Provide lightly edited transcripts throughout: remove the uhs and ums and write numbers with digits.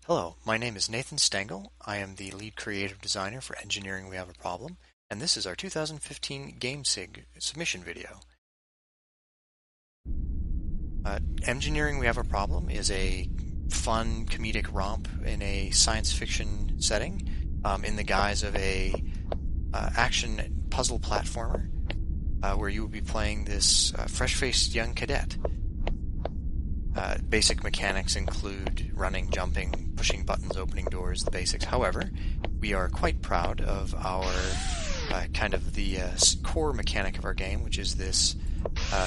Hello, my name is Nathan Stengel. I am the lead creative designer for Engineering We Have a Problem, and this is our 2015 GameSIG submission video. Engineering We Have a Problem is a fun comedic romp in a science fiction setting in the guise of a action puzzle platformer where you will be playing this fresh-faced young cadet. Basic mechanics include running, jumping, pushing buttons, opening doors, the basics. However, we are quite proud of our the core mechanic of our game, which is this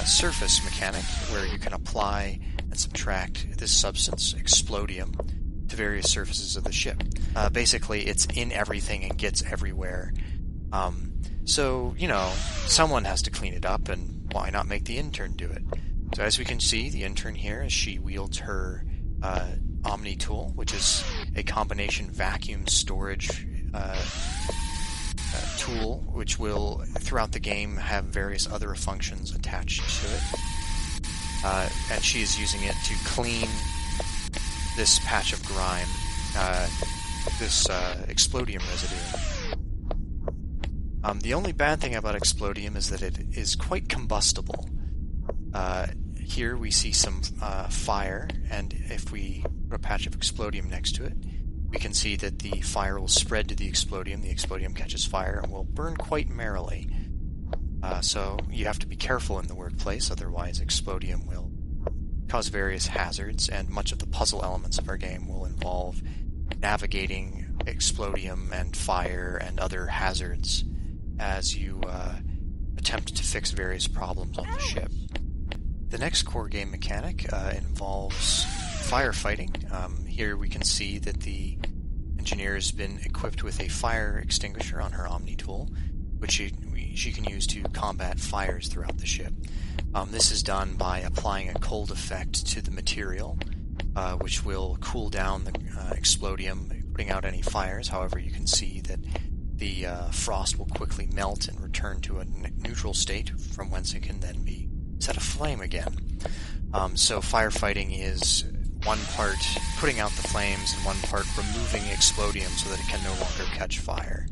surface mechanic, where you can apply and subtract this substance, explodium, to various surfaces of the ship. Basically, it's in everything and gets everywhere. So, someone has to clean it up, and why not make the intern do it? So as we can see, the intern here, as she wields her Omni tool, which is a combination vacuum storage tool, which will, throughout the game, have various other functions attached to it. And she is using it to clean this patch of grime, this explodium residue. The only bad thing about explodium is that it is quite combustible. Here we see some fire, and if we put a patch of explodium next to it, we can see that the fire will spread to the explodium catches fire, and will burn quite merrily. So you have to be careful in the workplace, otherwise explodium will cause various hazards, and much of the puzzle elements of our game will involve navigating explodium and fire and other hazards as you attempt to fix various problems on the ship. The next core game mechanic involves firefighting. Here we can see that the engineer has been equipped with a fire extinguisher on her Omni tool, which she can use to combat fires throughout the ship. This is done by applying a cold effect to the material, which will cool down the explodium, putting out any fires. However, you can see that the frost will quickly melt and return to a neutral state, from whence it can then be set aflame again. So firefighting is one part putting out the flames and one part removing explodium so that it can no longer catch fire.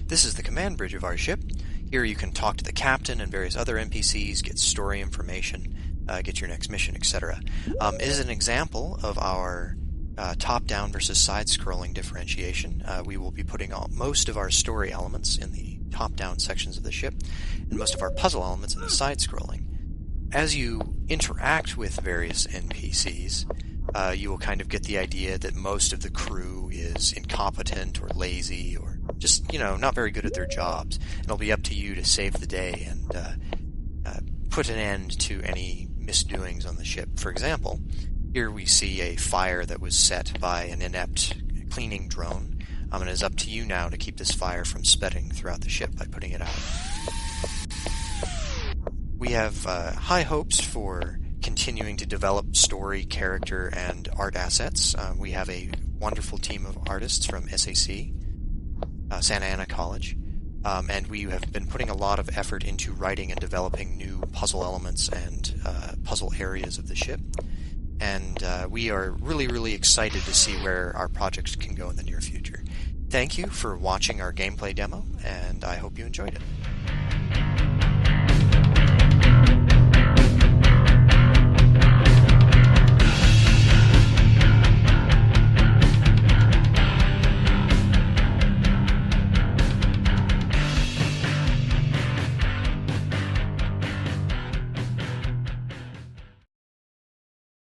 This is the command bridge of our ship. Here you can talk to the captain and various other NPCs, get story information, get your next mission, etc. It is an example of our top-down versus side-scrolling differentiation. We will be putting most of our story elements in the top-down sections of the ship, and most of our puzzle elements in the side-scrolling. As you interact with various NPCs, you will kind of get the idea that most of the crew is incompetent or lazy or just, not very good at their jobs. And it'll be up to you to save the day and put an end to any misdoings on the ship. For example, here we see a fire that was set by an inept cleaning drone. And it is up to you now to keep this fire from spreading throughout the ship by putting it out. We have high hopes for continuing to develop story, character, and art assets. We have a wonderful team of artists from SAC, Santa Ana College, and we have been putting a lot of effort into writing and developing new puzzle elements and puzzle areas of the ship. And we are really, really excited to see where our projects can go in the near future. Thank you for watching our gameplay demo, and I hope you enjoyed it.